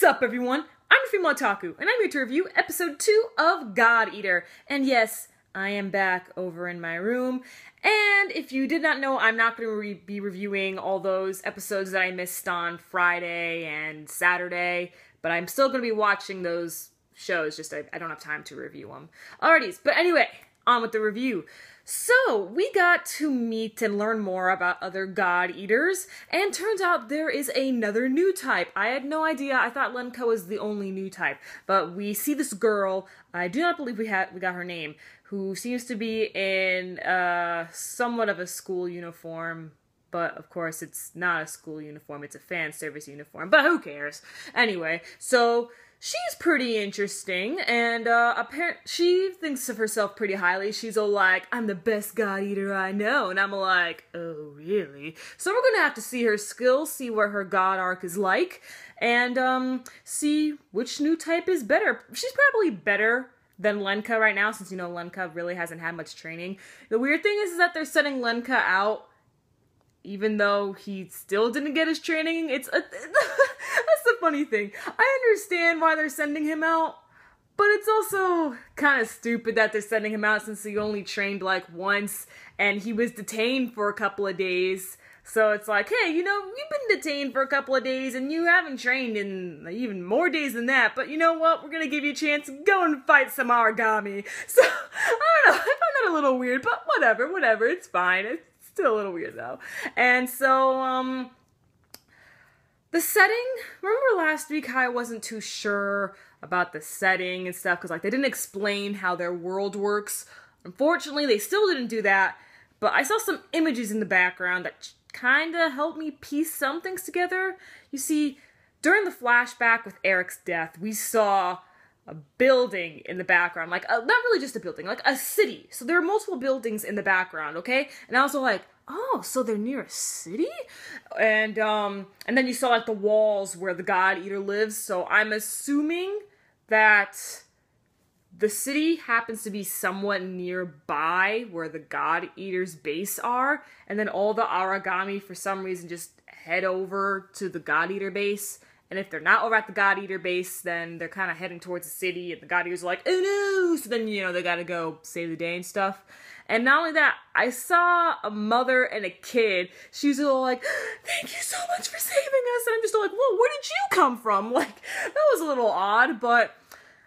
Sup everyone, I'm Female Otaku, and I'm here to review episode 2 of God Eater. And yes, I am back over in my room, and if you did not know, I'm not going to be reviewing all those episodes that I missed on Friday and Saturday, but I'm still going to be watching those shows, just I don't have time to review them. Alrighty, but anyway, on with the review. So, we got to meet and learn more about other God Eaters, and turns out there is another new type. I had no idea. I thought Lenka was the only new type, but we see this girl, I do not believe we got her name, who seems to be in somewhat of a school uniform, but of course it's not a school uniform, it's a fan service uniform, but who cares? Anyway, so she's pretty interesting, and she thinks of herself pretty highly. She's all like, I'm the best God Eater I know, and I'm like, oh, really? So we're gonna have to see her skills, see what her God arc is like, and see which new type is better. She's probably better than Lenka right now, since, you know, Lenka really hasn't had much training. The weird thing is that they're sending Lenka out even though he still didn't get his training. That's the funny thing. I understand why they're sending him out, but it's also kind of stupid that they're sending him out since he only trained like once, and he was detained for a couple of days. So it's like, hey, you know, you've been detained for a couple of days, and you haven't trained in even more days than that, but you know what? We're gonna give you a chance to go and fight some origami. So, I don't know, I found that a little weird, but whatever, it's fine. It's still a little weird though. And so, the setting, remember last week how I wasn't too sure about the setting and stuff, because like they didn't explain how their world works. Unfortunately, they still didn't do that, but I saw some images in the background that kind of helped me piece some things together. You see, during the flashback with Eric's death, we saw a building in the background, like not really just a building, like a city. So there are multiple buildings in the background, okay? And I was like, oh, so they're near a city? And then you saw like the walls where the God Eater lives. So I'm assuming that the city happens to be somewhat nearby where the God Eater's base are, and then all the origami for some reason just head over to the God Eater base. And if they're not over at the God Eater base, then they're kind of heading towards the city, and the God Eaters are like, oh no! So then, you know, they gotta go save the day and stuff. And not only that, I saw a mother and a kid. She's all like, thank you so much for saving us. And I'm just all like, whoa, where did you come from? Like, that was a little odd, but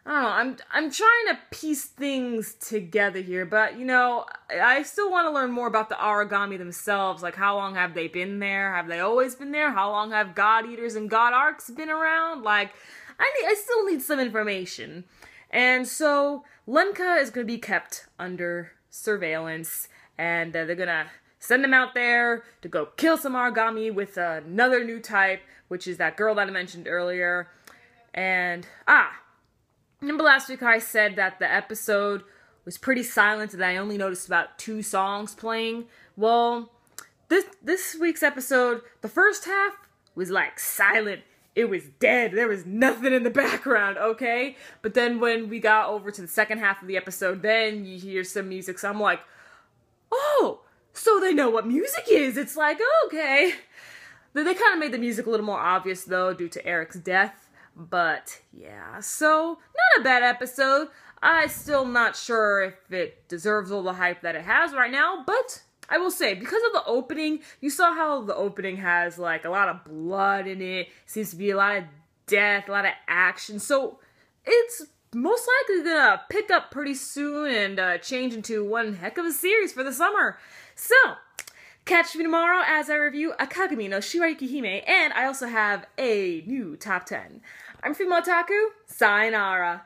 I don't know, I'm trying to piece things together here, but, you know, I still want to learn more about the origami themselves. Like, how long have they been there? Have they always been there? How long have God Eaters and God Arcs been around? Like, I still need some information. And so, Lenka is going to be kept under surveillance, and they're going to send him out there to go kill some origami with another new type, which is that girl that I mentioned earlier. And, remember last week I said that the episode was pretty silent and I only noticed about 2 songs playing? Well, this week's episode, the first half was like silent. It was dead. There was nothing in the background, okay? But then when we got over to the second half of the episode, then you hear some music, so I'm like, oh, so they know what music is. It's like, okay. They kind of made the music a little more obvious though due to Eric's death. But, yeah, so, not a bad episode. I'm still not sure if it deserves all the hype that it has right now, but I will say, because of the opening, you saw how the opening has, like, a lot of blood in it, seems to be a lot of death, a lot of action, so it's most likely gonna pick up pretty soon and change into one heck of a series for the summer. So, catch me tomorrow as I review Akagami no Shirayuki Hime, and I also have a new top 10. I'm Female Otaku, sayonara.